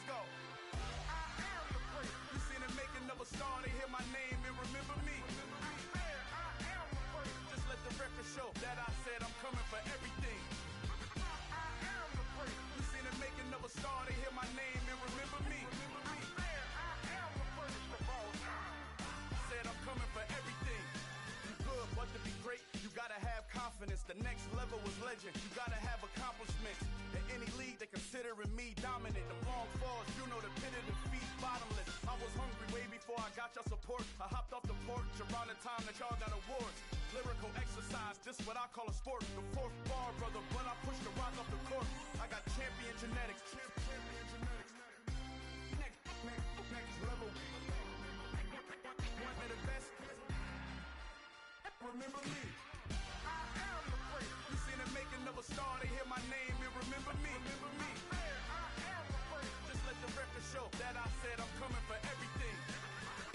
go. I am the prince. You seen the making of a star, they hear my name and remember me. I am the prince. Just let the record show that I said I'm coming for everything. I am the prince. You seen the making of a star, they hear my name and remember me. I am the prince of all time. Said I'm coming for everything. You good, but to be great, you gotta have confidence. The next level was legend. You gotta have accomplishments. In any league, they considering me dominant. The long falls, you know the pit of defeat, bottomless. I was hungry way before I got your support. I hopped off the porch around the time that y'all got awards. Lyrical exercise, this what I call a sport. The fourth bar, brother, when I push the rock off the court. I got champion genetics. Champion genetics. Next level. One of the best. Remember me. I am the prince. You seen the making of a star, they hear my name and remember me. I am the prince. Just let the record show that I said I'm coming for everything.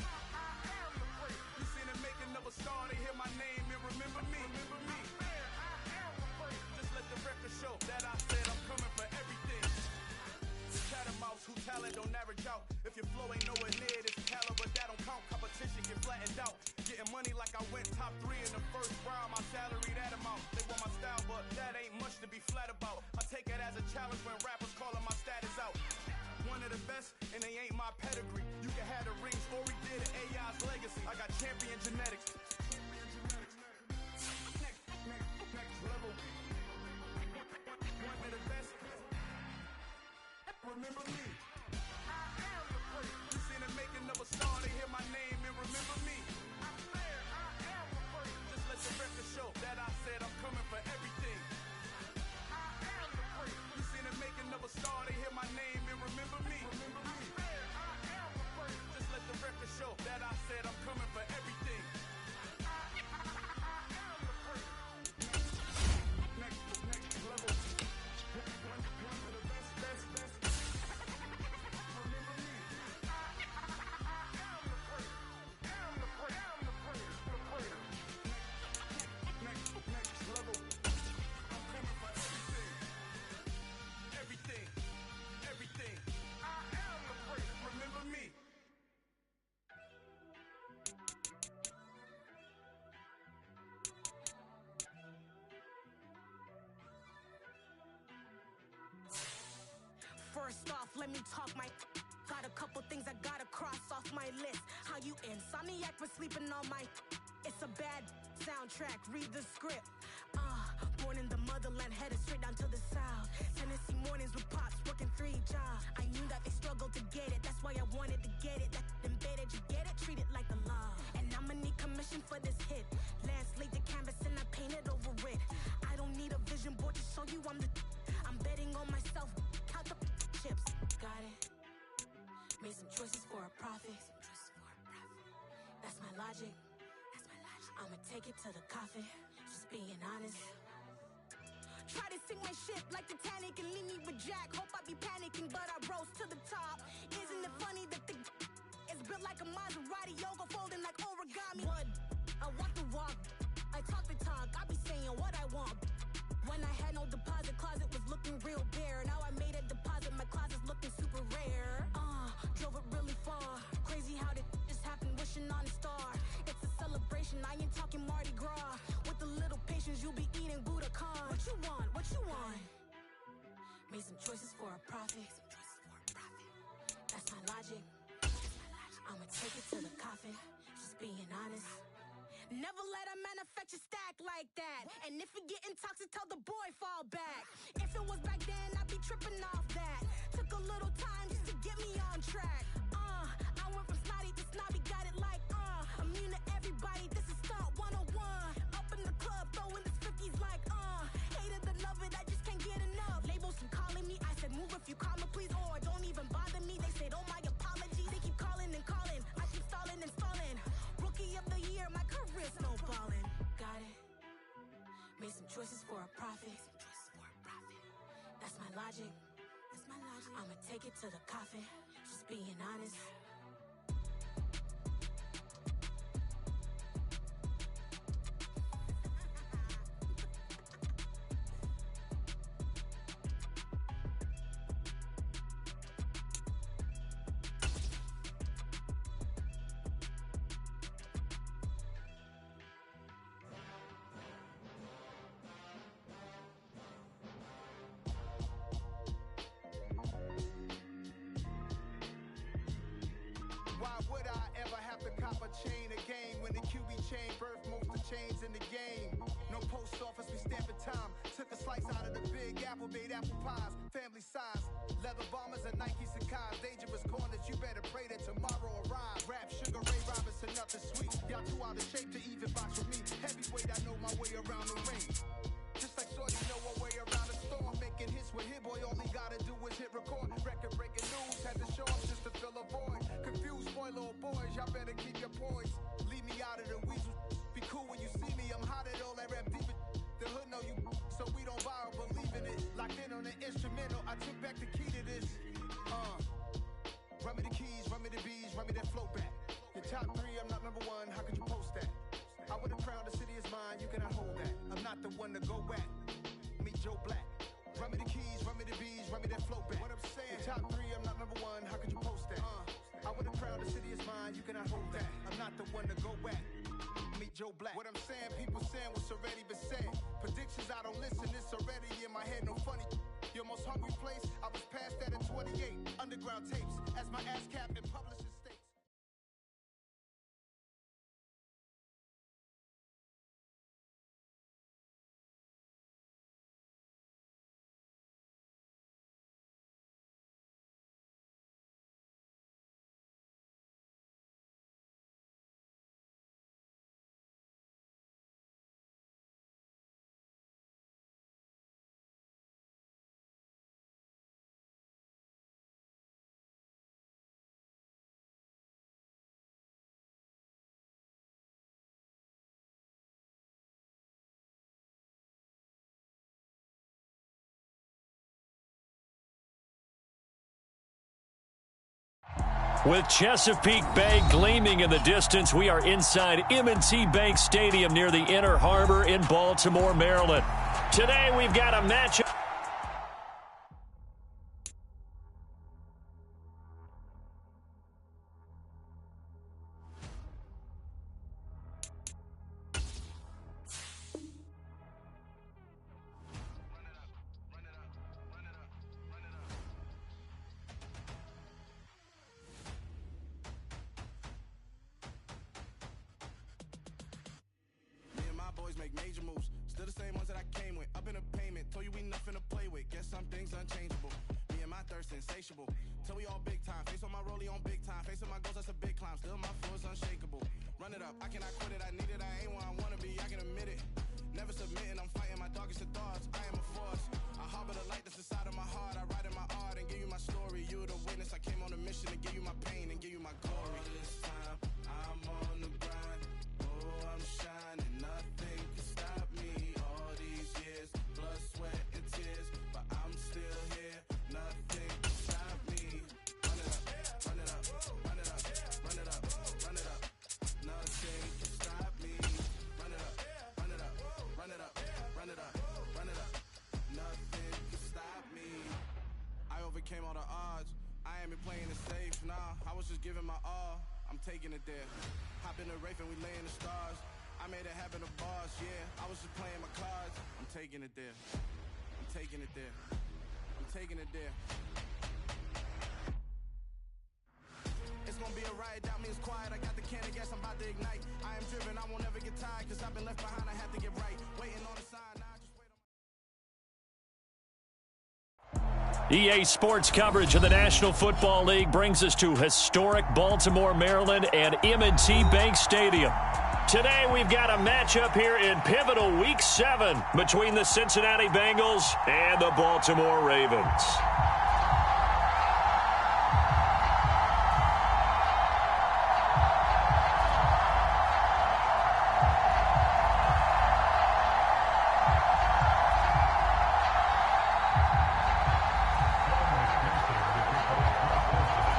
I am the prince. You seen the making of a star, they hear my name and remember me. I am the prince. Just let the record show that I said I'm coming for everything. Catamounts who talent don't average out. If your flow ain't nowhere near this caliber, that don't count. Competition get flattened out. Getting money like I went top 3 in the first round. My salary that amount. They want my style, but that ain't much to be flat about. I take it as a challenge when rappers calling my status out. One of the best, and they ain't my pedigree. You can have the rings, or we did it. AI's legacy. I got champion genetics. Next level. One of the best. Remember me. I am the prince. You seen the making of a star, they hear my name and remember me. I am the prince. Just let the record show that I said I'm coming for everything. I am the prince. You seen the making of a star, they hear my name and remember me. I am the prince. Just let the record show that I said I'm coming for everything. I am the prince. Next level. One of the best. Everything. I am the prince. Remember me. First off, let me talk my. Got a couple things I gotta cross off my list. How you insomniac for sleeping on my. It's a bad soundtrack. Read the script. Born in the motherland, headed straight down to the south. Tennessee mornings with pops, working 3 jobs. I knew that they struggled to get it, that's why I wanted to get it. That embedded, you get it, treat it like the law. And I'ma need commission for this hit. Lance laid the canvas and I painted over it. I don't need a vision board to show you I'm betting on myself, count the chips. Got it. Made some choices for a profit. That's my logic. I'ma take it to the coffin, just being honest. Try to sink my ship like Titanic and leave me with Jack. Hope I be panicking, but I rose to the top. Isn't it funny that the is built like a Maserati, yoga folding like origami? What? I walk the walk, I talk the talk, I be saying what I want. When I had no deposit, closet was looking real bare. Now I made a deposit, my closet's looking super rare. Drove it really far. Crazy how did just happen, wishing on a star. It's a celebration, I ain't talking Mardi Gras. With a little patience, you'll be eating Budokan. What you want? What you want? Made some choices for a profit. That's my logic. I'ma take it to the coffin, just being honest. Never let a manufacture stack like that. And if it getting toxic, tell the boy fall back. If it was back then, I'd be tripping off that. Took a little time just to get me on track. I went from snotty to snobby, got it like immune to everybody, this is stunt 101. Up in the club, throwing this 50s like hate it, love it, I just can't get enough. Labels keep calling me, I said move if you call me please, or don't even bother me. They said oh my apologies, they keep calling and calling, I keep stalling and stalling. Rookie of the year, my career snowballing. Got it. Made some choices for a profit. That's my logic. I'ma take it to the coffin, just being honest. chain, birth most of chains in the game. No post office, we stamping time. Took a slice out of the big apple, made apple pies. Family size, leather bombers and Nike Sacai's. Dangerous corners, you better pray that tomorrow arrives. Rap, Sugar Ray Robinson, nothing sweet. Y'all too out of shape to even box with me. Heavyweight, I know my way around the ring. Just like Shorty know her way around the storm. Making hits with Hit Boy, all he gotta do is hit record. Record breaking news, had to show up just to fill a void. Confused boy, little boys, y'all better keep your poise. Leave me out of the weasel. Be cool when you see me, I'm hot at all that rap deep. The hood know you, so we don't borrow, believe in it. Locked in on the instrumental, I took back the key to this. Run me the keys, run me the bees, run me that flow back. Your top 3, I'm not number 1, how could you post that? I would've crowned the city is mine, you cannot hold that. I'm not the one to go at. Meet Joe Black. Run me the keys, run me the bees, run me that flow back. What I'm saying, your top 3, I'm not number 1, how could you post that? I would've crowned the city is mine, you cannot hold that. I'm not the one to go at. Meet Joe Black. What I'm saying, people saying what's already been said. Predictions, I don't listen, it's already in my head, no funny. Your most hungry place, I was past that in 28. Underground tapes, as my ass cap in publishing states. With Chesapeake Bay gleaming in the distance, we are inside M&T Bank Stadium near the Inner Harbor in Baltimore, Maryland. Today, we've got a matchup. Make major moves, still the same ones that I came with. Up in a payment, told you we nothing to play with. Guess some things unchangeable. Me and my thirst insatiable. Till we all big time. Face on my rollie on big time. Facing my goals, that's a big climb. Still my floor is unshakable. Run it up, I cannot quit it. I need it, I ain't where I wanna be. I can admit it. Never submitting, I'm fighting my darkest of thoughts. I am a force. I harbor the light that's inside of my heart. I write in my art and give you my story. You the witness. I came on a mission to give you my pain and give you my glory. This time, I'm on the grind. Oh, I'm shining. Nothing can stop me. All these years, blood, sweat, and tears, but I'm still here. Nothing can stop me. Run it up, run it up, run it up, run it up, run it up. Nothing can stop me. Run it up, run it up, run it up, run it up, run it up. Nothing can stop me. I overcame all the odds. I ain't been playing it safe, nah. I was just giving my all. I'm taking it there. Hop in the Wraith and we lay in the stars. I made it happen, the boss, yeah. I was just playing my cards. I'm taking it there. I'm taking it there. I'm taking it there. It's gonna be a riot, doubt me it's quiet. I got the can of gas, I'm about to ignite. I am driven, I won't ever get tired. Cause I've been left behind, I have to get right. Waiting on the side, now I just wait on. EA Sports coverage of the National Football League brings us to historic Baltimore, Maryland and M&T Bank Stadium. Today, we've got a matchup here in pivotal Week 7 between the Cincinnati Bengals and the Baltimore Ravens.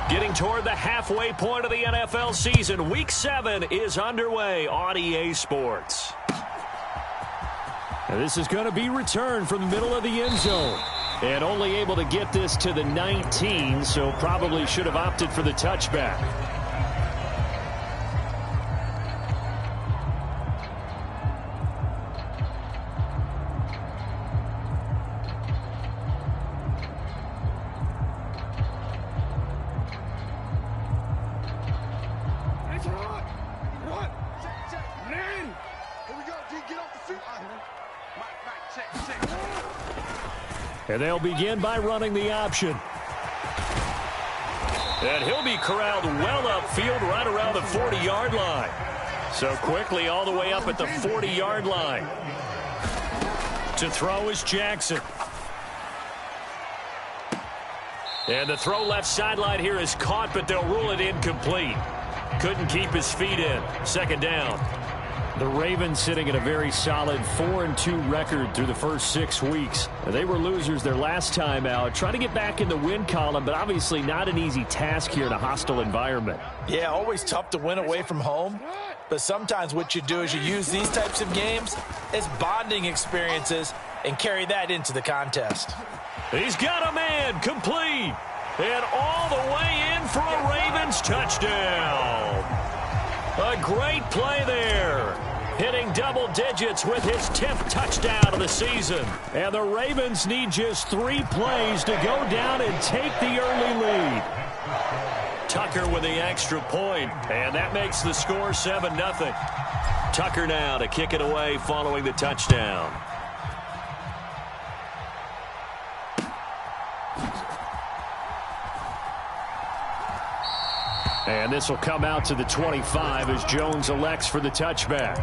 Getting toward the halfway point of the NFL season, Week 7 is underway on EA Sports. And this is going to be returned from the middle of the end zone. And only able to get this to the 19, so probably should have opted for the touchback. And they'll begin by running the option. And he'll be corralled well upfield right around the 40-yard line. So quickly all the way up at the 40-yard line. To throw is Jackson. And the throw left sideline here is caught, but they'll rule it incomplete. Couldn't keep his feet in. Second down. The Ravens sitting at a very solid 4-2 record through the first 6 weeks. They were losers their last time out. Trying to get back in the win column, but obviously not an easy task here in a hostile environment. Yeah, always tough to win away from home. But sometimes what you do is you use these types of games as bonding experiences and carry that into the contest. He's got a man, complete. And all the way in for a Ravens touchdown. A great play there. Hitting double digits with his 10th touchdown of the season. And the Ravens need just 3 plays to go down and take the early lead. Tucker with the extra point, and that makes the score 7-0. Tucker now to kick it away following the touchdown. And this will come out to the 25 as Jones elects for the touchback.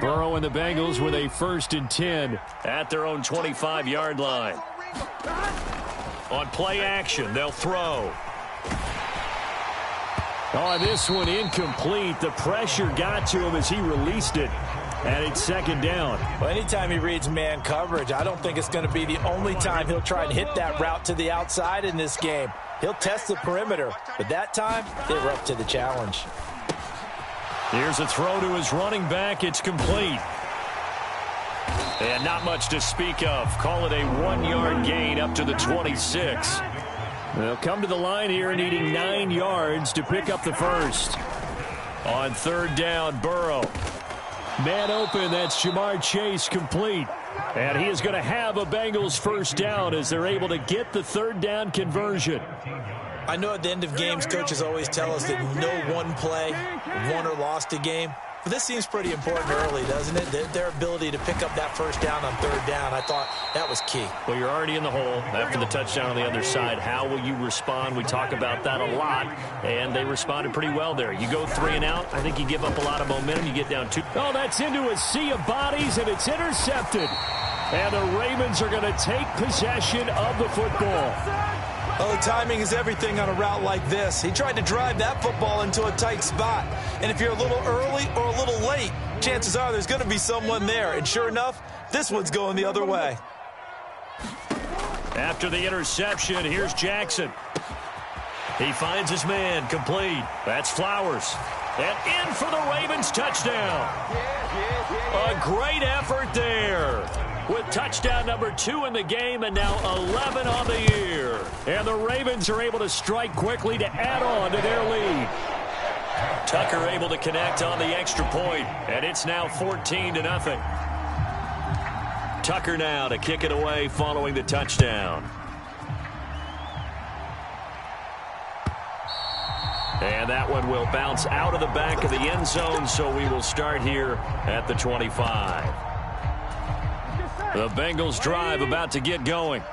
Burrow and the Bengals with a 1st and 10 at their own 25-yard line. On play action, they'll throw. Oh, this one incomplete. The pressure got to him as he released it. And it's 2nd down. Well, anytime he reads man coverage, I don't think it's going to be the only time he'll try and hit that route to the outside in this game. He'll test the perimeter, but that time, they were up to the challenge. Here's a throw to his running back. It's complete. And not much to speak of. Call it a 1-yard gain up to the 26. They'll come to the line here needing 9 yards to pick up the first. On 3rd down, Burrow. Man open, that's Jamar Chase, complete. And he is going to have a Bengals 1st down as they're able to get the 3rd down conversion. I know at the end of games, coaches always tell us that no one play won or lost a game. But this seems pretty important early, doesn't it? Their ability to pick up that 1st down on 3rd down, I thought that was key. Well, you're already in the hole after the touchdown on the other side. How will you respond? We talk about that a lot, and they responded pretty well there. You go 3 and out, I think you give up a lot of momentum. You get down 2. Oh, that's into a sea of bodies, and it's intercepted. And the Ravens are going to take possession of the football. Oh, timing is everything on a route like this. He tried to drive that football into a tight spot. And if you're a little early or a little late, chances are there's going to be someone there. And sure enough, this one's going the other way. After the interception, here's Jackson. He finds his man, complete. That's Flowers. And in for the Ravens touchdown. A great effort there. With touchdown number 2 in the game and now 11 on the year. And the Ravens are able to strike quickly to add on to their lead. Tucker able to connect on the extra point, and it's now 14-0. Tucker now to kick it away following the touchdown. And that one will bounce out of the back of the end zone, so we will start here at the 25. The Bengals drive about to get going.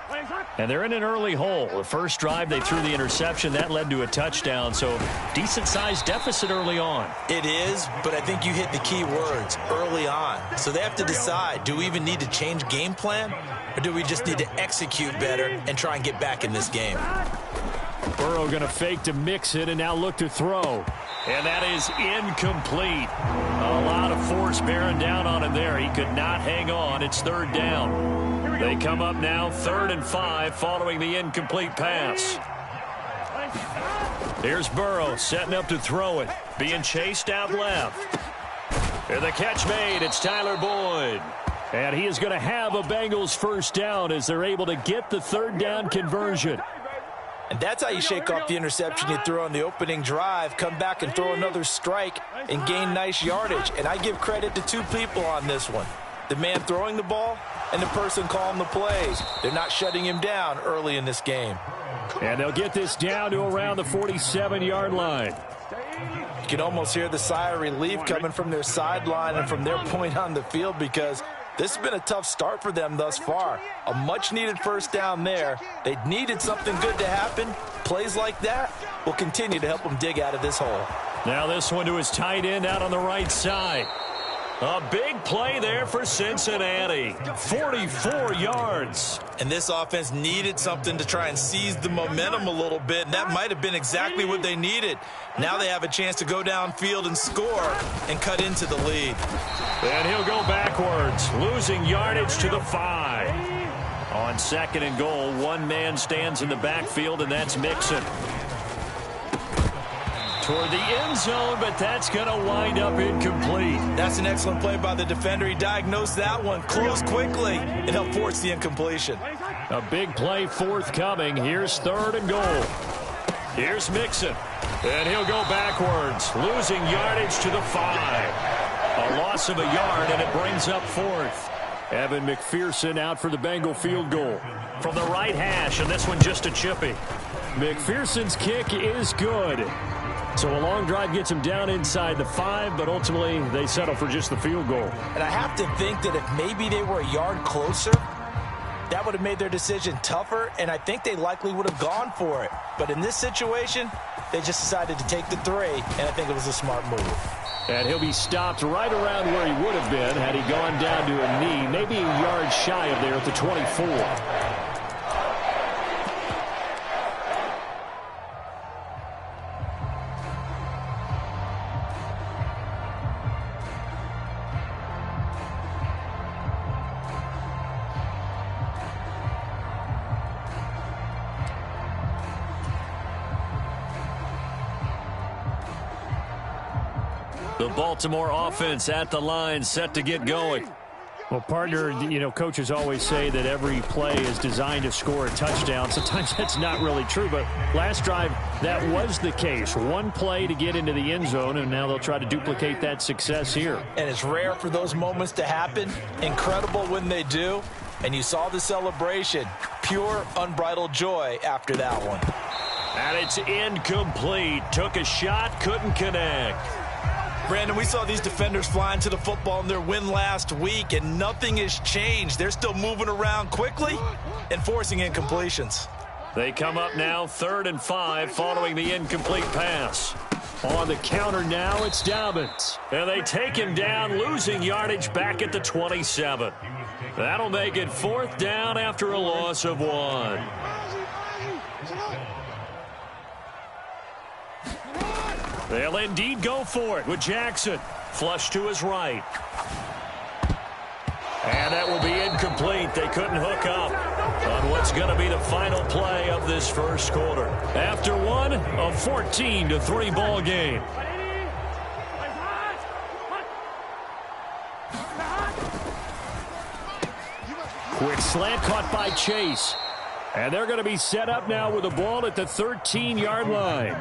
And they're in an early hole. The first drive, they threw the interception. That led to a touchdown, so decent-sized deficit early on. It is, but I think you hit the key words, early on. So they have to decide, do we even need to change game plan, or do we just need to execute better and try and get back in this game? Burrow going to fake to mix it and now look to throw. And that is incomplete. A lot of force bearing down on him there. He could not hang on. It's 3rd down. They come up now 3rd and 5 following the incomplete pass. Here's Burrow setting up to throw it. Being chased out left. And the catch made. It's Tyler Boyd. And he is going to have a Bengals 1st down as they're able to get the 3rd down conversion. And that's how you shake off the interception you threw on the opening drive, come back and throw another strike and gain nice yardage. And I give credit to two people on this one. The man throwing the ball and the person calling the plays. They're not shutting him down early in this game. And they'll get this down to around the 47-yard line. You can almost hear the sigh of relief coming from their sideline and from their point on the field, because this has been a tough start for them thus far. A much-needed first down there. They needed something good to happen. Plays like that will continue to help them dig out of this hole. Now this one to his tight end out on the right side. A big play there for Cincinnati. 44 yards. And this offense needed something to try and seize the momentum a little bit, and that might have been exactly what they needed. Now they have a chance to go downfield and score and cut into the lead. And he'll go backwards, losing yardage to the 5. On 2nd and goal, one man stands in the backfield, and that's Mixon. Toward the end zone, but that's going to wind up incomplete. That's an excellent play by the defender. He diagnosed that one, closed quickly, and helped force the incompletion. A big play forthcoming. Here's 3rd and goal. Here's Mixon, and he'll go backwards, losing yardage to the 5. A loss of a yard, and it brings up 4th. Evan McPherson out for the Bengal field goal. From the right hash, and this one just a chippy. McPherson's kick is good. So a long drive gets him down inside the 5, but ultimately they settle for just the field goal. And I have to think that if maybe they were a yard closer, that would have made their decision tougher, and I think they likely would have gone for it. But in this situation, they just decided to take the 3, and I think it was a smart move. And he'll be stopped right around where he would have been had he gone down to a knee, maybe a yard shy of there at the 24. The Baltimore offense at the line, set to get going. Well, partner, you know, coaches always say that every play is designed to score a touchdown. Sometimes that's not really true, but last drive, that was the case. One play to get into the end zone, and now they'll try to duplicate that success here. And it's rare for those moments to happen. Incredible when they do. And you saw the celebration. Pure, unbridled joy after that one. And it's incomplete. Took a shot, couldn't connect. Brandon, we saw these defenders flying to the football in their win last week, and nothing has changed. They're still moving around quickly and forcing incompletions. They come up now 3rd and 5 following the incomplete pass. On the counter now, it's Dobbins. And they take him down, losing yardage back at the 27. That'll make it 4th down after a loss of 1. They'll indeed go for it with Jackson. Flush to his right. And that will be incomplete. They couldn't hook up on what's going to be the final play of this first quarter. After one, a 14-3 ball game. Quick slant caught by Chase. And they're going to be set up now with the ball at the 13-yard line.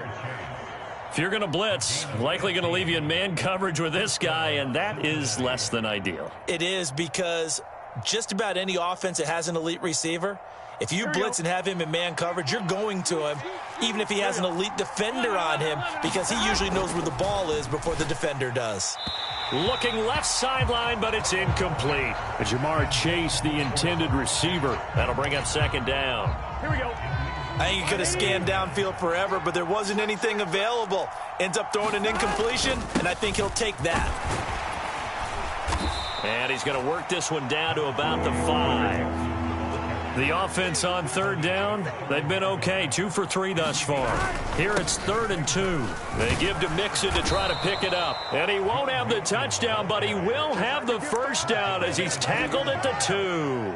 If you're going to blitz, likely going to leave you in man coverage with this guy, and that is less than ideal. It is, because just about any offense that has an elite receiver, if you blitz and have him in man coverage, you're going to him, even if he has an elite defender on him, because he usually knows where the ball is before the defender does. Looking left sideline, but it's incomplete. Jamar Chase, the intended receiver. That'll bring up 2nd down. Here we go. I think he could have scanned downfield forever, but there wasn't anything available. Ends up throwing an incompletion, and I think he'll take that. And he's going to work this one down to about the 5. The offense on 3rd down, they've been okay. 2 for 3 thus far. Here it's 3rd and 2. They give to Mixon to try to pick it up. And he won't have the touchdown, but he will have the first down as he's tackled at the 2.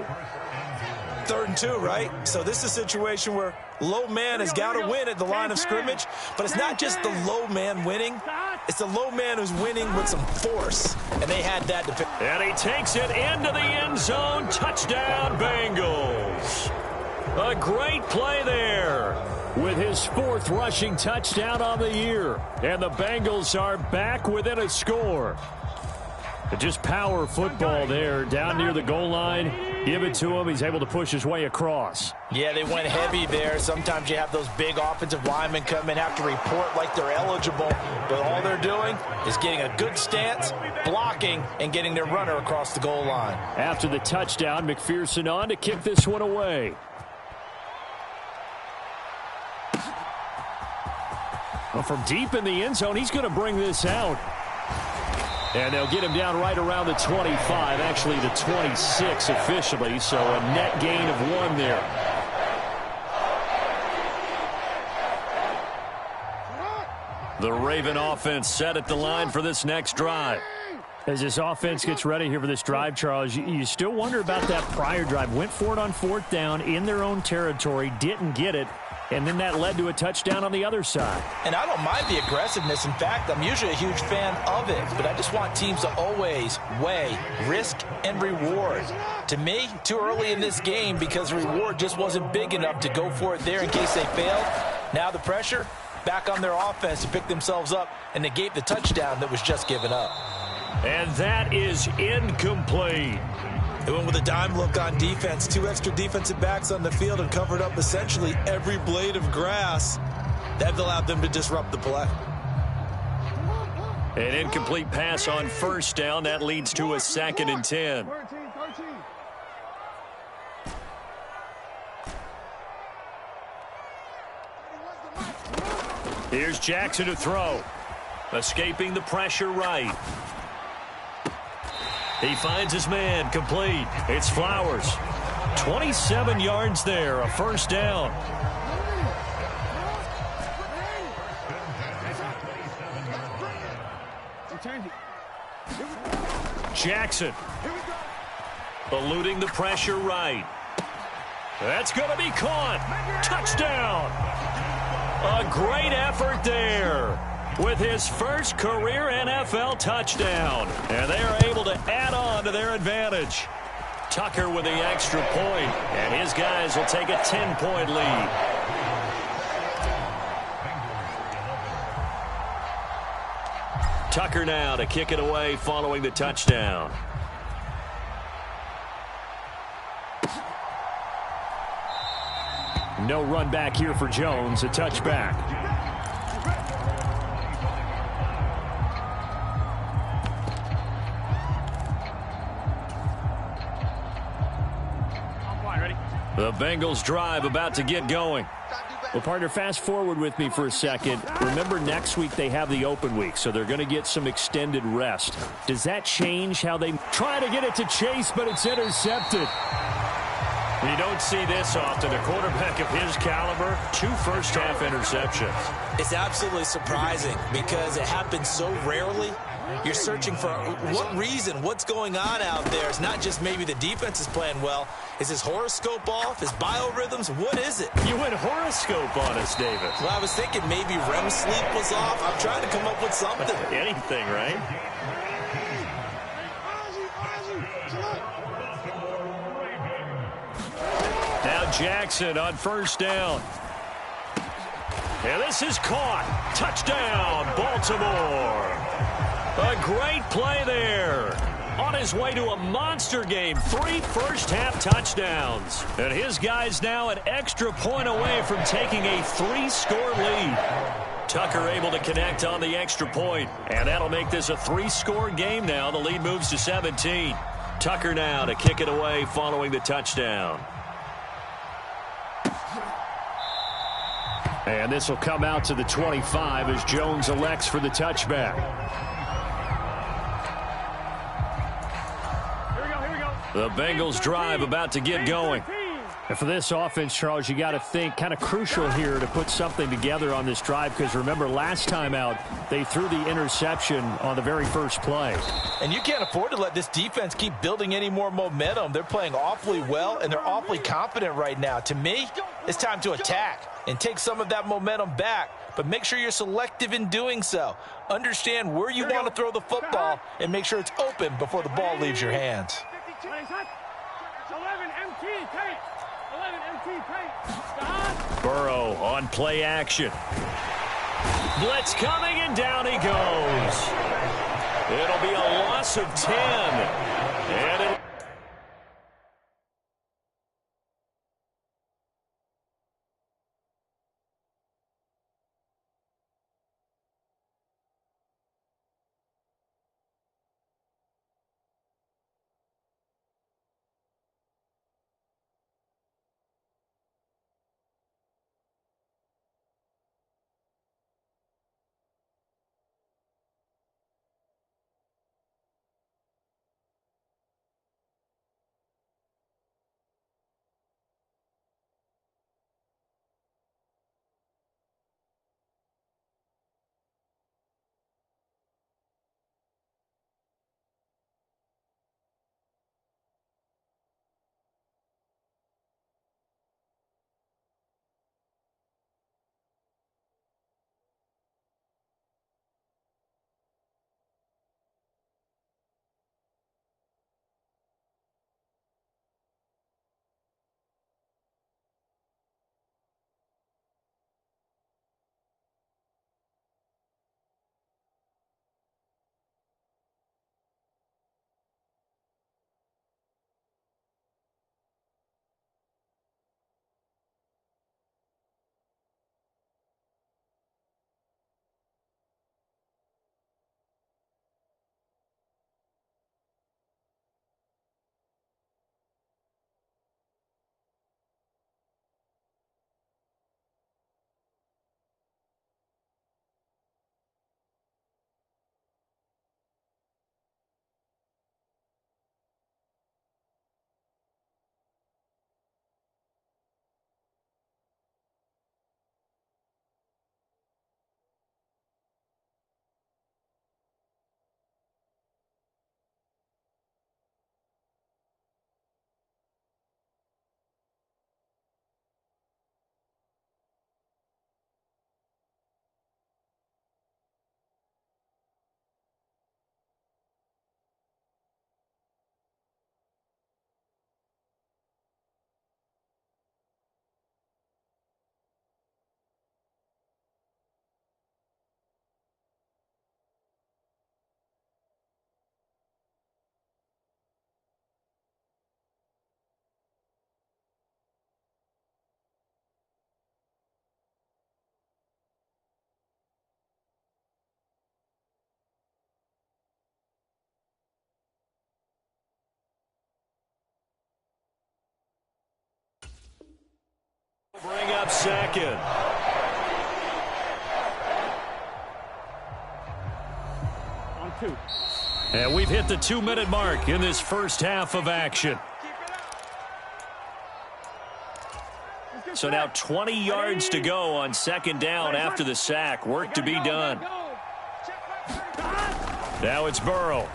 3rd and 2, right? So this is a situation where low man has got to win at the line of scrimmage, but it's not just the low man winning. It's the low man who's winning with some force, and they had that to pick. And he takes it into the end zone. Touchdown, Bengals. A great play there. with his 4th rushing touchdown on the year. And the Bengals are back within a score. Just power football there down near the goal line. Give it to him. He's able to push his way across. Yeah, they went heavy there. Sometimes you have those big offensive linemen come in, have to report like they're eligible. But all they're doing is getting a good stance, blocking, and getting their runner across the goal line. After the touchdown, McPherson on to kick this one away. Well, from deep in the end zone, he's going to bring this out. And they'll get him down right around the 25, actually the 26 officially, so a net gain of 1 there. The Raven offense set at the line for this next drive. As this offense gets ready here for this drive, Charles, you still wonder about that prior drive. Went for it on 4th down in their own territory, didn't get it. And then that led to a touchdown on the other side. And I don't mind the aggressiveness. In fact, I'm usually a huge fan of it. But I just want teams to always weigh risk and reward. To me, too early in this game because the reward just wasn't big enough to go for it there in case they failed. Now the pressure back on their offense to pick themselves up and negate the touchdown that was just given up. And that is incomplete. They went with a dime look on defense. 2 extra defensive backs on the field and covered up essentially every blade of grass. That allowed them to disrupt the play. An incomplete pass on 1st down. That leads to a 2nd and 10. Here's Jackson to throw. Escaping the pressure right. He finds his man, complete. It's Flowers. 27 yards there, a 1st down. Jackson. Eluding the pressure right. That's going to be caught. Touchdown. A great effort there. With his first career NFL touchdown. And they are able to add on to their advantage. Tucker with the extra point, and his guys will take a 10-point lead. Tucker now to kick it away following the touchdown. No run back here for Jones, a touchback. The Bengals drive about to get going. Well, partner, fast forward with me for a second. Remember, next week they have the open week, so they're going to get some extended rest. Does that change how they try to get it to Chase, but it's intercepted? You don't see this often. A quarterback of his caliber, 2 first-half interceptions. It's absolutely surprising because it happens so rarely. You're searching for what reason, what's going on out there. It's not just maybe the defense is playing well. Is his horoscope off? His biorhythms? What is it? You went horoscope on us, David. Well, I was thinking maybe REM sleep was off. I'm trying to come up with something. Anything, right? Now Jackson on 1st down. And this is caught. Touchdown, Baltimore. A great play there. On his way to a monster game. 3 first-half touchdowns. And his guys now an extra point away from taking a 3-score lead. Tucker able to connect on the extra point. And that'll make this a 3-score game now. The lead moves to 17. Tucker now to kick it away following the touchdown. And this will come out to the 25 as Jones elects for the touchback. The Bengals drive about to get going. And for this offense, Charles, you got to think kind of crucial here to put something together on this drive because remember last time out they threw the interception on the very first play. And you can't afford to let this defense keep building any more momentum. They're playing awfully well and they're awfully confident right now. To me, it's time to attack and take some of that momentum back. But make sure you're selective in doing so. Understand where you want to throw the football and make sure it's open before the ball leaves your hands. Burrow on play action. Blitz coming, and down he goes. It'll be a loss of 10. And it'll... bring up second. On 2. And we've hit the 2-minute mark in this first half of action. So now 20 yards to go on second down after the sack. Work to be done. Now it's Burrow.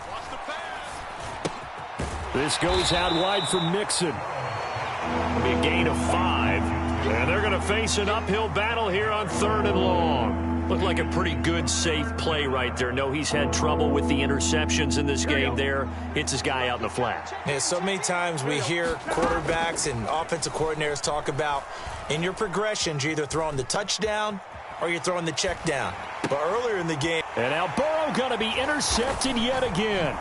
This goes out wide for Mixon. It'll be a gain of 5. And they're going to face an uphill battle here on 3rd and long. Looked like a pretty good, safe play right there. No, he's had trouble with the interceptions in this game there. Hits his guy out in the flat. Yeah, so many times we hear quarterbacks and offensive coordinators talk about in your progressions, you're either throwing the touchdown or you're throwing the check down. But earlier in the game... And now Burrow going to be intercepted yet again.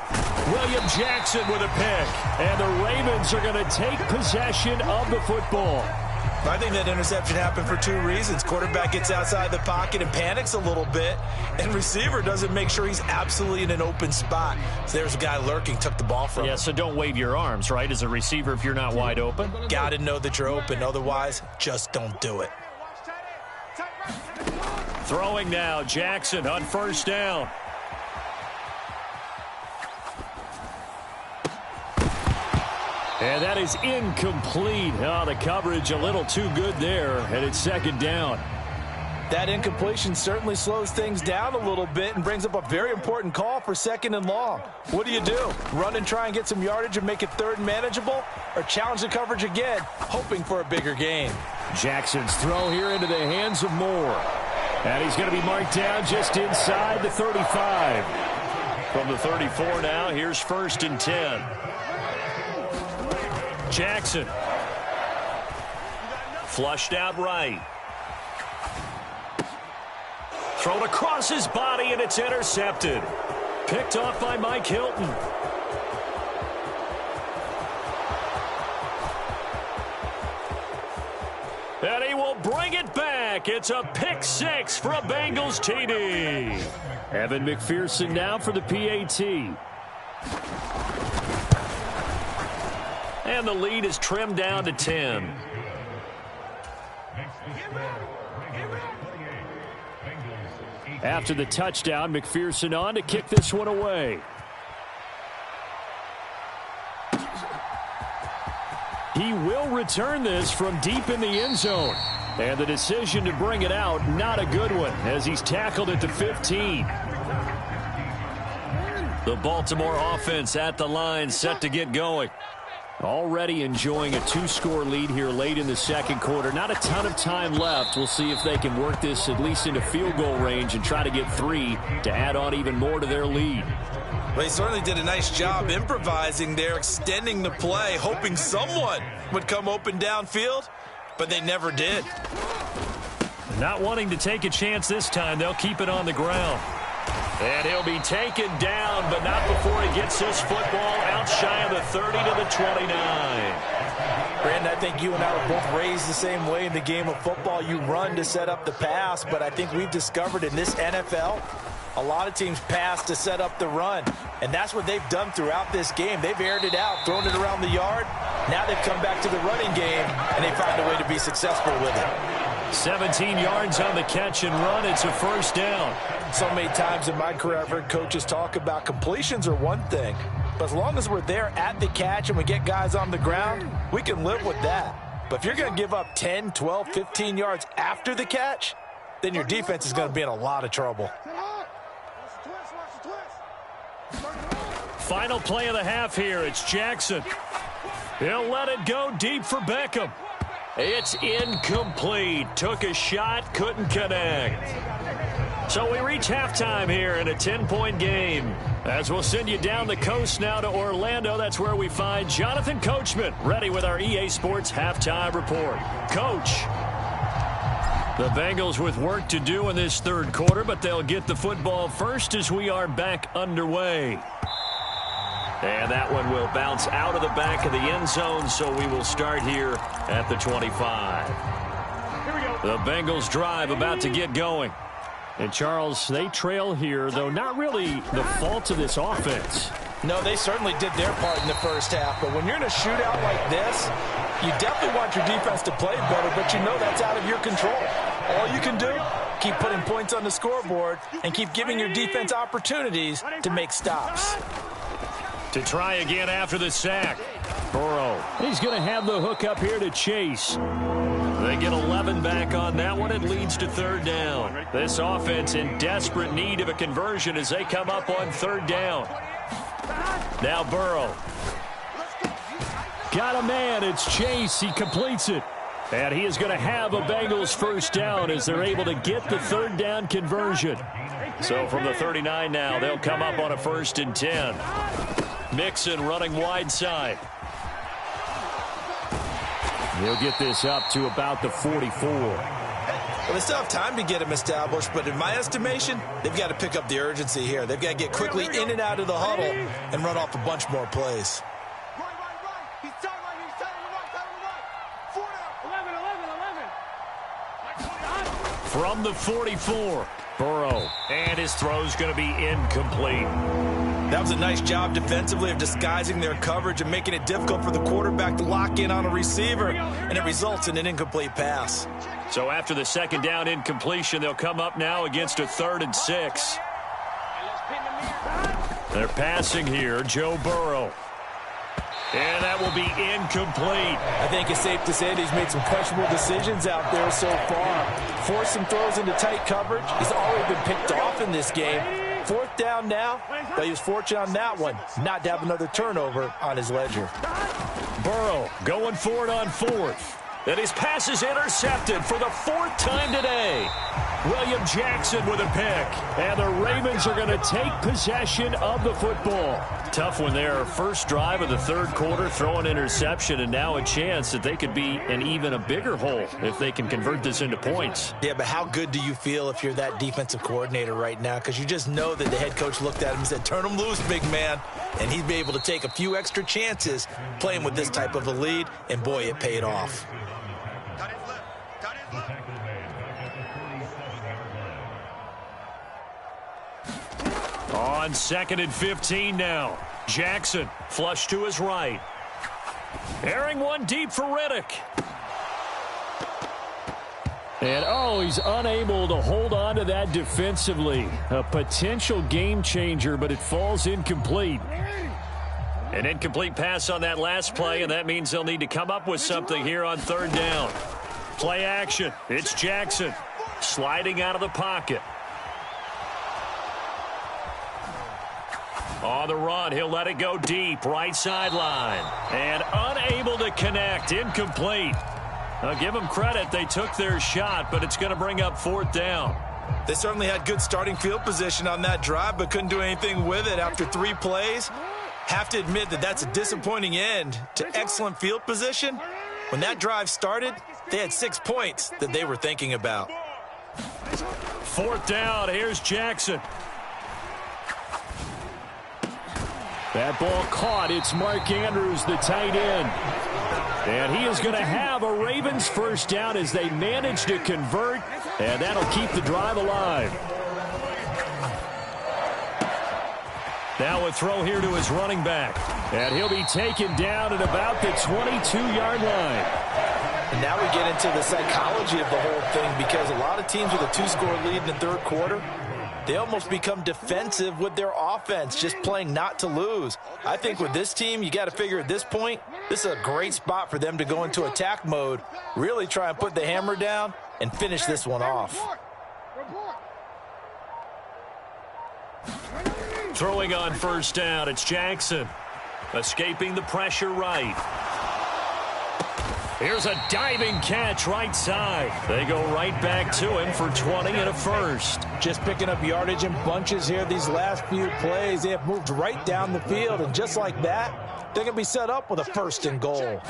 William Jackson with a pick. And the Ravens are going to take possession of the football. I think that interception happened for 2 reasons. Quarterback gets outside the pocket and panics a little bit, and receiver doesn't make sure he's absolutely in an open spot. So there's a guy lurking, took the ball from him. Yeah, so don't wave your arms, right, as a receiver if you're not wide open. Got to know that you're open. Otherwise, just don't do it. Throwing now, Jackson on first down. And that is incomplete. Oh, the coverage a little too good there, and it's second down. That incompletion certainly slows things down a little bit and brings up a very important call for 2nd and long. What do? Run and try and get some yardage and make it 3rd and manageable, or challenge the coverage again, hoping for a bigger gain? Jackson's throw here into the hands of Moore. And he's going to be marked down just inside the 35. From the 34 now, here's 1st and 10. Jackson. Flushed out right. Thrown across his body, and it's intercepted. Picked off by Mike Hilton. And he will bring it back. It's a pick six for a Bengals TD. Evan McPherson now for the PAT. And the lead is trimmed down to 10. After the touchdown, McPherson on to kick this one away. He will return this from deep in the end zone. And the decision to bring it out, not a good one, as he's tackled at the 15. The Baltimore offense at the line, set to get going. Already enjoying a 2-score lead here late in the second quarter. Not a ton of time left. We'll see if they can work this at least into field goal range and try to get 3 to add on even more to their lead. Well, he certainly did a nice job improvising there, extending the play, hoping someone would come open downfield, but they never did. Not wanting to take a chance this time, they'll keep it on the ground. And he'll be taken down, but not before he gets this football out shy of the 30 to the 29. Brandon, I think you and I were both raised the same way in the game of football. You run to set up the pass, but I think we've discovered in this NFL, a lot of teams pass to set up the run, and that's what they've done throughout this game. They've aired it out, thrown it around the yard. Now they've come back to the running game, and they find a way to be successful with it. 17 yards on the catch and run. It's a first down. So many times in my career, I've heard coaches talk about completions are one thing, but as long as we're there at the catch and we get guys on the ground, we can live with that. But if you're going to give up 10, 12, 15 yards after the catch, then your defense is going to be in a lot of trouble. Final play of the half here. It's Jackson. He'll let it go deep for Beckham. It's incomplete. Took a shot, couldn't connect. So we reach halftime here in a 10-point game. As we'll send you down the coast now to Orlando, that's where we find Jonathan Coachman ready with our EA Sports Halftime Report. Coach. The Bengals with work to do in this third quarter, but they'll get the football first as we are back underway. And that one will bounce out of the back of the end zone, so we will start here at the 25. Here we go. The Bengals drive about to get going. And, Charles, they trail here, though not really the fault of this offense. No, they certainly did their part in the first half. But when you're in a shootout like this, you definitely want your defense to play better, but you know that's out of your control. All you can do, keep putting points on the scoreboard and keep giving your defense opportunities to make stops. To try again after the sack. Burrow. He's going to have the hook up here to Chase. They get 11 back on that one. It leads to third down. This offense in desperate need of a conversion as they come up on third down. Now Burrow. Got a man. It's Chase. He completes it. And he is going to have a Bengals first down as they're able to get the third down conversion. So from the 39 now, they'll come up on a 1st and 10. Mixon running wide side. He'll get this up to about the 44. Well, they still have time to get him established, but in my estimation, they've got to pick up the urgency here. They've got to get quickly in and out of the huddle and run off a bunch more plays. From the 44, Burrow, and his throw's going to be incomplete. That was a nice job defensively of disguising their coverage and making it difficult for the quarterback to lock in on a receiver, and it results in an incomplete pass. So after the second down incompletion, they'll come up now against a 3rd and 6. They're passing here, Joe Burrow. And that will be incomplete. I think it's safe to say that he's made some questionable decisions out there so far. Forced some throws into tight coverage. He's already been picked off in this game. 4th down now, but he was fortunate on that one not to have another turnover on his ledger. Burrow going for it on 4th. And his pass is intercepted for the 4th time today. William Jackson with a pick. And the Ravens are going to take possession of the football. Tough one there. First drive of the 3rd quarter, throw an interception, and now a chance that they could be in even a bigger hole if they can convert this into points. Yeah, but how good do you feel if you're that defensive coordinator right now? Because you just know that the head coach looked at him and said, turn him loose, big man. And he'd be able to take a few extra chances playing with this type of a lead, and boy, it paid off. On 2nd and 15 now. Jackson flush to his right. Airing one deep for Riddick. And, he's unable to hold on to that defensively. A potential game changer, but it falls incomplete. An incomplete pass on that last play, and that means they'll need to come up with something here on 3rd down. Play action. It's Jackson sliding out of the pocket. On the run, he'll let it go deep, right sideline. And unable to connect, incomplete. I'll give them credit, they took their shot, but it's going to bring up 4th down. They certainly had good starting field position on that drive, but couldn't do anything with it after 3 plays. Have to admit that that's a disappointing end to excellent field position. When that drive started, they had 6 points that they were thinking about. 4th down, here's Jackson. That ball caught. It's Mark Andrews, the tight end. And he is going to have a Ravens first down as they manage to convert, and that'll keep the drive alive. Now a throw here to his running back. And he'll be taken down at about the 22-yard line. And now we get into the psychology of the whole thing, because a lot of teams with a 2-score lead in the 3rd quarter, they almost become defensive with their offense, just playing not to lose. I think with this team, you got to figure at this point, this is a great spot for them to go into attack mode, really try and put the hammer down and finish this one off. Throwing on 1st down, it's Jackson. Escaping the pressure right. Here's a diving catch right side. They go right back to him for 20 and a first. Just picking up yardage in bunches here these last few plays. They have moved right down the field, and just like that, they're going to be set up with a 1st and goal.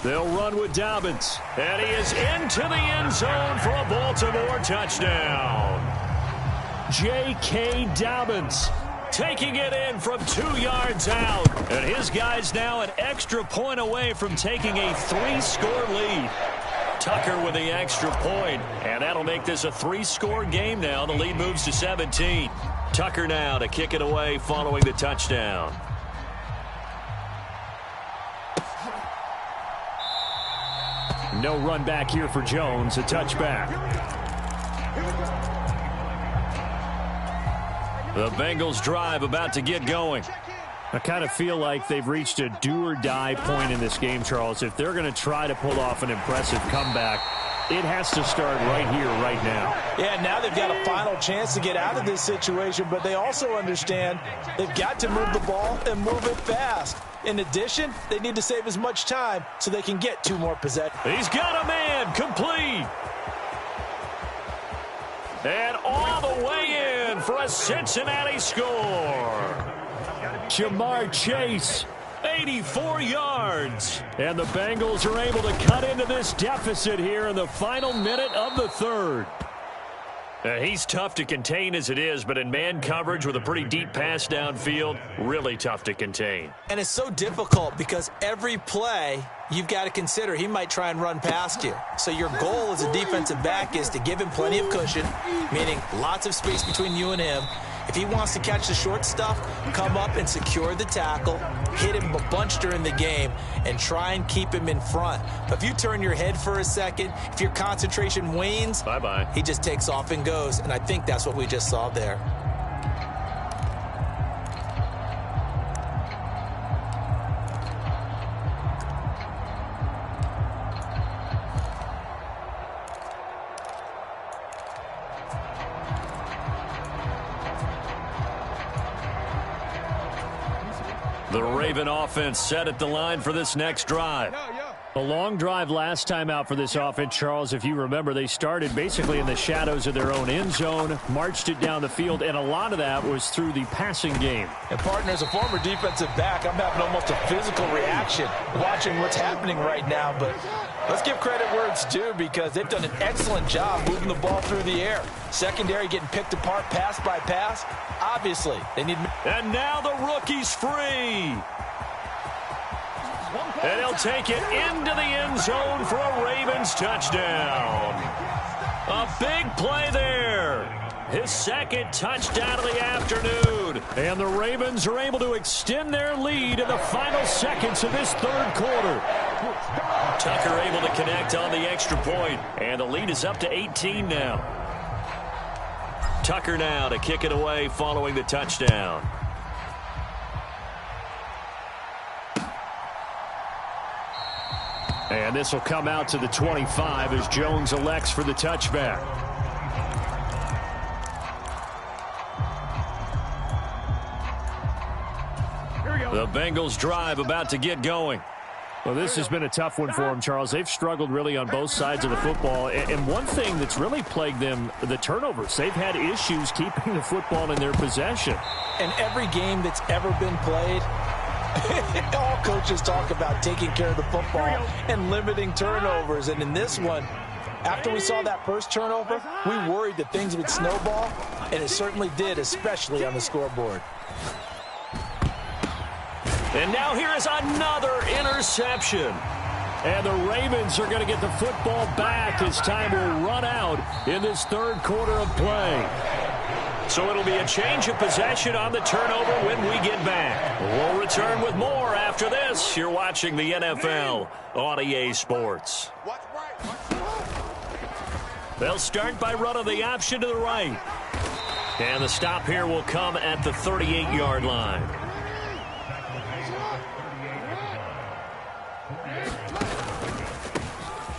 They'll run with Dobbins, and he is into the end zone for a Baltimore touchdown. J.K. Dobbins taking it in from 2 yards out. And his guy's now an extra point away from taking a 3-score lead. Tucker with the extra point, and that'll make this a 3-score game now. The lead moves to 17. Tucker now to kick it away following the touchdown. No run back here for Jones, a touchback. The Bengals drive about to get going. I kind of feel like they've reached a do-or-die point in this game, Charles. If they're going to try to pull off an impressive comeback, it has to start right here, right now. Yeah, now they've got a final chance to get out of this situation, but they also understand they've got to move the ball and move it fast. In addition, they need to save as much time so they can get 2 more possessions. He's got a man, complete. And all the way in for a Cincinnati score. Jamar Chase, 84 yards. And the Bengals are able to cut into this deficit here in the final minute of the 3rd. He's tough to contain as it is, but in man coverage with a pretty deep pass downfield, really tough to contain. And it's so difficult because every play you've got to consider he might try and run past you. So your goal as a defensive back is to give him plenty of cushion, meaning lots of space between you and him. If he wants to catch the short stuff, come up and secure the tackle, hit him a bunch during the game, and try and keep him in front. But if you turn your head for a second, if your concentration wanes, bye-bye. He just takes off and goes, and I think that's what we just saw there. The Raven offense set at the line for this next drive. A long drive last time out for this offense, Charles. If you remember, they started basically in the shadows of their own end zone, marched it down the field, and a lot of that was through the passing game. And, partner, as a former defensive back, I'm having almost a physical reaction watching what's happening right now. But let's give credit where it's due because they've done an excellent job moving the ball through the air. Secondary getting picked apart pass by pass. Obviously, they need... And now the rookie's free. And he'll take it into the end zone for a Ravens touchdown. A big play there. His second touchdown of the afternoon. And the Ravens are able to extend their lead in the final seconds of this third quarter. Tucker able to connect on the extra point. And the lead is up to 18 now. Tucker now to kick it away following the touchdown. And this will come out to the 25 as Jones elects for the touchback. The Bengals drive about to get going. Well, this has been a tough one for them, Charles. They've struggled really on both sides of the football. And one thing that's really plagued them, the turnovers. They've had issues keeping the football in their possession. And every game that's ever been played, all coaches talk about taking care of the football and limiting turnovers. And in this one, after we saw that first turnover, we worried that things would snowball, and it certainly did, especially on the scoreboard. And now here is another interception. And the Ravens are going to get the football back as time will run out in this third quarter of play. So it'll be a change of possession on the turnover when we get back. We'll return with more after this. You're watching the NFL on EA Sports. They'll start by running the option to the right. And the stop here will come at the 38-yard line.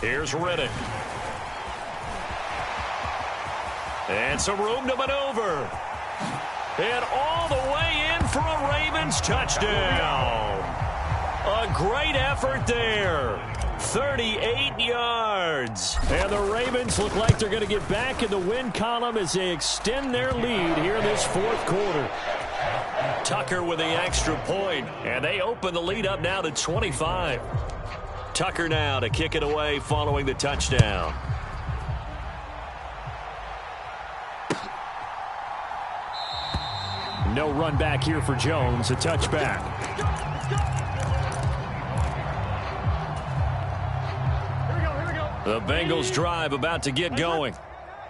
Here's Riddick. And some room to maneuver. And all the way in for a Ravens touchdown. A great effort there. 38 yards. And the Ravens look like they're going to get back in the win column as they extend their lead here in this fourth quarter. Tucker with the extra point. And they open the lead up now to 25. Tucker now to kick it away following the touchdown. No run back here for Jones. A touchback. The Bengals drive about to get going.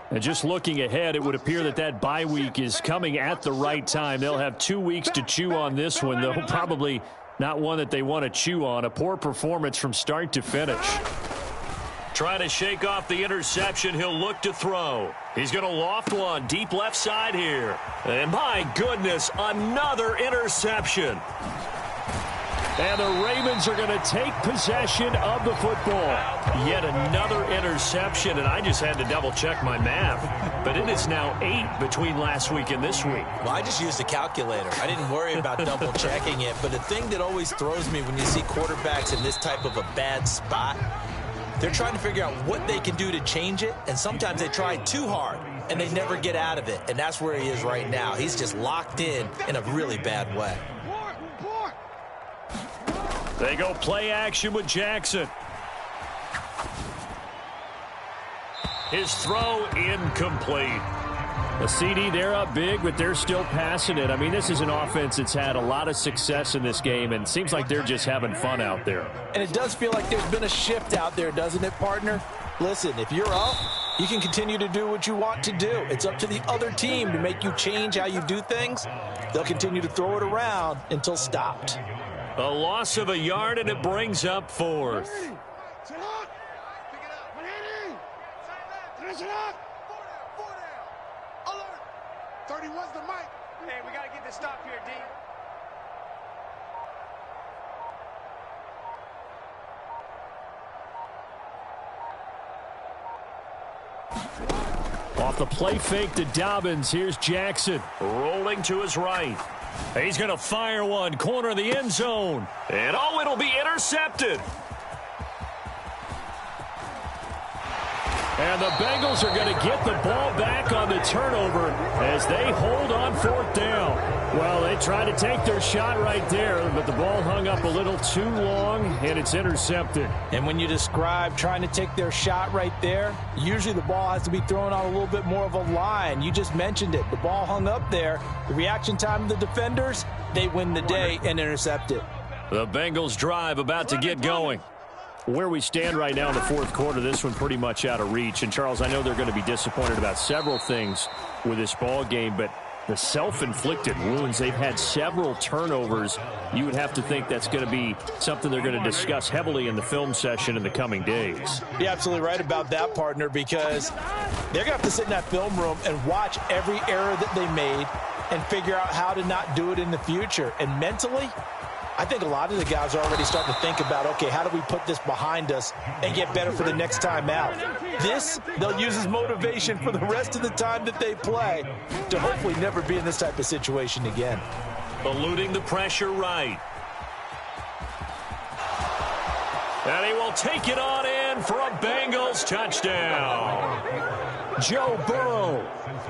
And just looking ahead, it would appear that that bye week is coming at the right time. They'll have 2 weeks to chew on this one, though probably not one that they want to chew on. A poor performance from start to finish. Trying to shake off the interception. He'll look to throw. He's going to loft one deep left side here. And my goodness, another interception. And the Ravens are going to take possession of the football. Yet another interception, and I just had to double-check my math. But it is now 8 between last week and this week. Well, I just used a calculator. I didn't worry about double-checking it. But the thing that always throws me when you see quarterbacks in this type of a bad spot, they're trying to figure out what they can do to change it, and sometimes they try too hard, and they never get out of it. And that's where he is right now. He's just locked in a really bad way. They go play action with Jackson. His throw incomplete. A CD, they're up big, but they're still passing it. I mean, this is an offense that's had a lot of success in this game, and it seems like they're just having fun out there. And it does feel like there's been a shift out there, doesn't it, partner? Listen, if you're up, you can continue to do what you want to do. It's up to the other team to make you change how you do things. They'll continue to throw it around until stopped. A loss of a yard, and it brings up fourth. 31's the mic. Hey, we got to get this stop here, D. Off the play fake to Dobbins. Here's Jackson rolling to his right. He's going to fire one, corner of the end zone. And oh, it'll be intercepted. And the Bengals are going to get the ball back on the turnover as they hold on 4th down. Well, they tried to take their shot right there, but the ball hung up a little too long, and it's intercepted. And when you describe trying to take their shot right there, usually the ball has to be thrown on a little bit more of a line. You just mentioned it. The ball hung up there. The reaction time of the defenders, they win the day and intercept it. The Bengals drive about to get going. Where we stand right now in the 4th quarter, this one pretty much out of reach. And, Charles, I know they're going to be disappointed about several things with this ball game, but the self-inflicted wounds, they've had several turnovers. You would have to think that's going to be something they're going to discuss heavily in the film session in the coming days. You're absolutely right about that, partner, because they're going to have to sit in that film room and watch every error that they made and figure out how to not do it in the future. And mentally, I think a lot of the guys are already starting to think about, okay, how do we put this behind us and get better for the next time out? This, they'll use as motivation for the rest of the time that they play to hopefully never be in this type of situation again. Eluding the pressure right. And he will take it on in for a Bengals touchdown. Joe Burrow.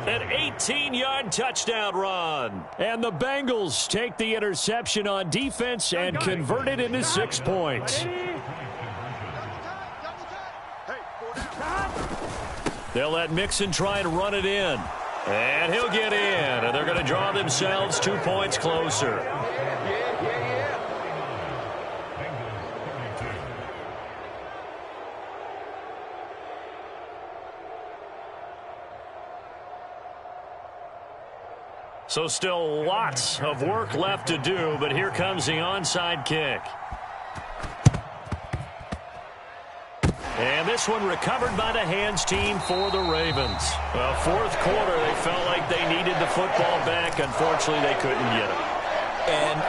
An 18-yard touchdown run. And the Bengals take the interception on defense and convert it into 6 points. They'll let Mixon try and run it in. And he'll get in. And they're going to draw themselves 2 points closer. So still lots of work left to do, but here comes the onside kick. And this one recovered by the hands team for the Ravens. Well, 4th quarter, they felt like they needed the football back. Unfortunately, they couldn't get it. And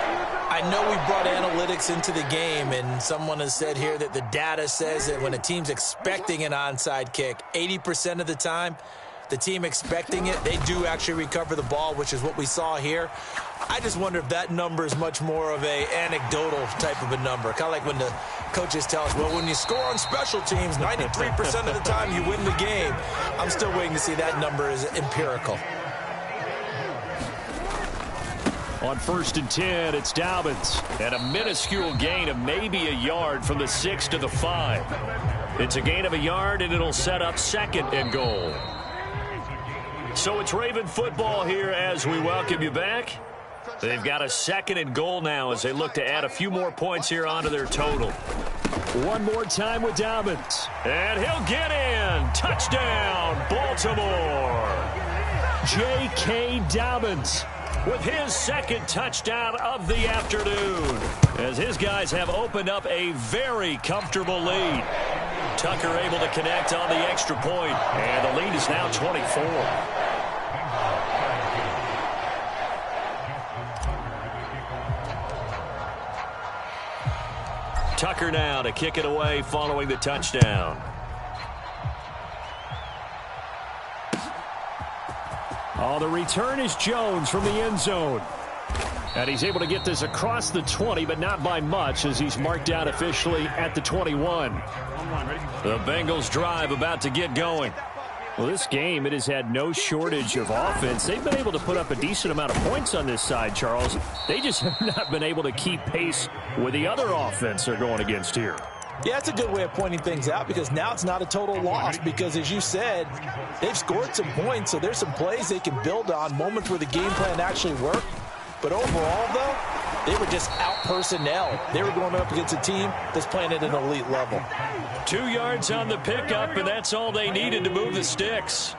I know we brought analytics into the game, and someone has said here that the data says that when a team's expecting an onside kick, 80% of the time, the team expecting it, they do actually recover the ball, which is what we saw here. I just wonder if that number is much more of a anecdotal type of a number. Kind of like when the coaches tell us, well, when you score on special teams, 93% of the time you win the game. I'm still waiting to see that number is empirical. On 1st and 10, it's Dobbins. And a minuscule gain of maybe a yard from the 6 to the 5. It's a gain of a yard, and it'll set up 2nd and goal. So it's Raven football here as we welcome you back. They've got a 2nd and goal now as they look to add a few more points here onto their total. One more time with Dobbins. And he'll get in. Touchdown, Baltimore. J.K. Dobbins with his 2nd touchdown of the afternoon as his guys have opened up a very comfortable lead. Tucker able to connect on the extra point, and the lead is now 24. Tucker now to kick it away following the touchdown. Oh, the return is Jones from the end zone. And he's able to get this across the 20, but not by much as he's marked out officially at the 21. The Bengals drive about to get going. Well, this game, it has had no shortage of offense. They've been able to put up a decent amount of points on this side, Charles. They just have not been able to keep pace with the other offense they're going against here. Yeah, that's a good way of pointing things out because now it's not a total loss because, as you said, they've scored some points, so there's some plays they can build on, moments where the game plan actually worked. But overall, though, they were just out-personnel. They were going up against a team that's playing at an elite level. 2 yards on the pickup, and that's all they needed to move the sticks.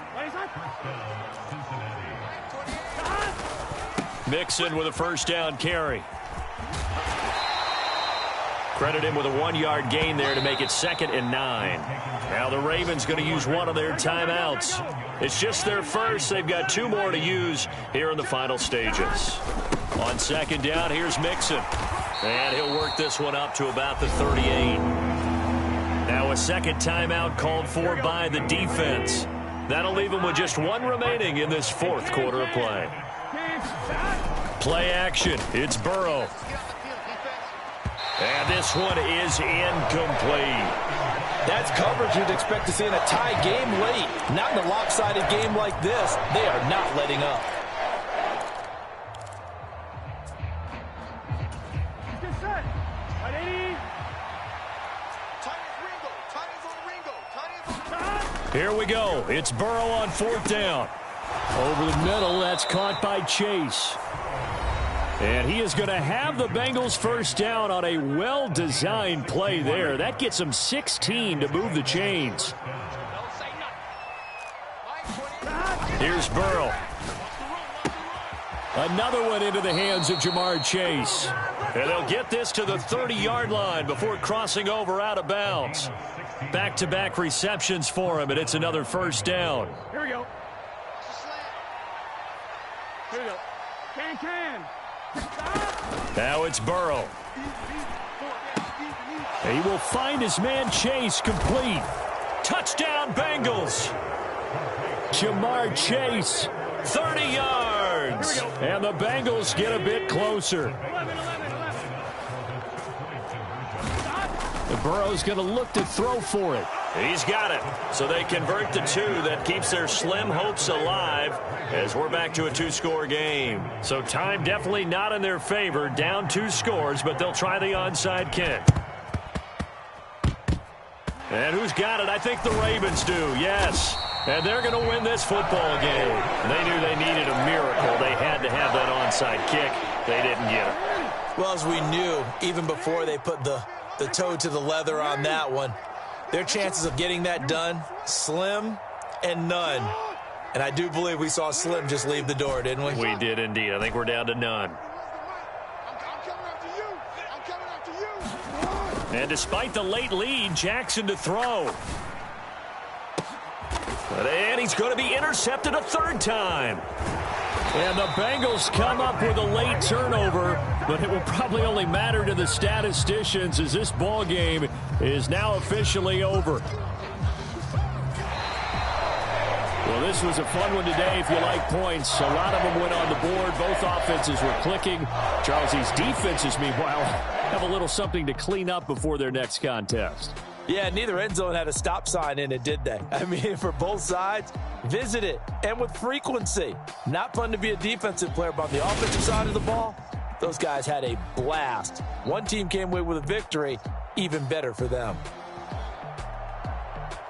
Mixon with a 1st down carry. Credit him with a 1-yard gain there to make it 2nd and 9. Now the Ravens going to use one of their timeouts. It's just their first. They've got 2 more to use here in the final stages. On 2nd down, here's Mixon. And he'll work this one up to about the 38. Now a 2nd timeout called for by the defense. That'll leave them with just 1 remaining in this 4th quarter of play. Play action. It's Burrow. And this one is incomplete. That's coverage you'd expect to see in a tie game late. Not in a lopsided game like this. They are not letting up. Get set. Right, 80. Here we go. It's Burrow on 4th down. Over the middle, that's caught by Chase. And he is going to have the Bengals first down on a well-designed play there. That gets them 16 to move the chains. Here's Burrow. Another one into the hands of Jamar Chase. And they'll get this to the 30-yard line before crossing over out of bounds. Back-to-back receptions for him, and it's another first down. Here we go. Here we go. Can. Now it's Burrow. He will find his man Chase complete. Touchdown Bengals. Jamar Chase, 30 yards. And the Bengals get a bit closer. Burrow's going to look to throw for it. He's got it. So they convert the 2. That keeps their slim hopes alive as we're back to a 2-score game. So time definitely not in their favor. Down 2 scores, but they'll try the onside kick. And who's got it? I think the Ravens do, yes. And they're going to win this football game. They knew they needed a miracle. They had to have that onside kick. They didn't get it. Well, as we knew, even before they put the toe to the leather on that one, their chances of getting that done, slim and none. And I do believe we saw Slim just leave the door, didn't we? We did indeed. I think we're down to none. And despite the late lead, Jackson to throw. And he's going to be intercepted a 3rd time. And the Bengals come up with a late turnover, but it will probably only matter to the statisticians as this ball game is now officially over. Well, this was a fun one today if you like points. A lot of them went on the board. Both offenses were clicking. Charles's defenses, meanwhile, have a little something to clean up before their next contest. Yeah, neither end zone had a stop sign in it, did they? I mean, for both sides, visit it, and with frequency. Not fun to be a defensive player, but on the offensive side of the ball, those guys had a blast. One team came away with a victory, even better for them.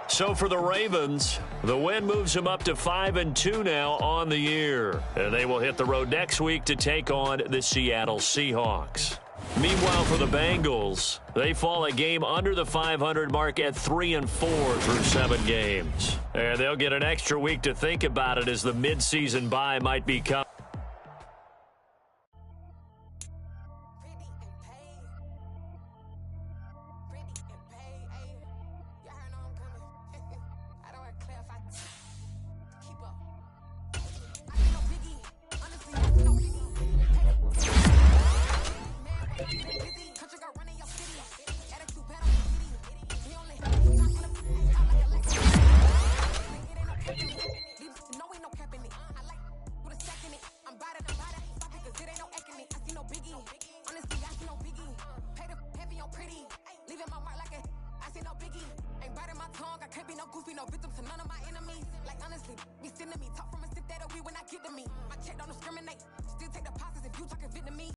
So for the Ravens, the win moves them up to 5-2 now on the year. And they will hit the road next week to take on the Seattle Seahawks. Meanwhile, for the Bengals, they fall a game under the 500 mark at 3-4 through 7 games. And they'll get an extra week to think about it as the midseason bye might be coming.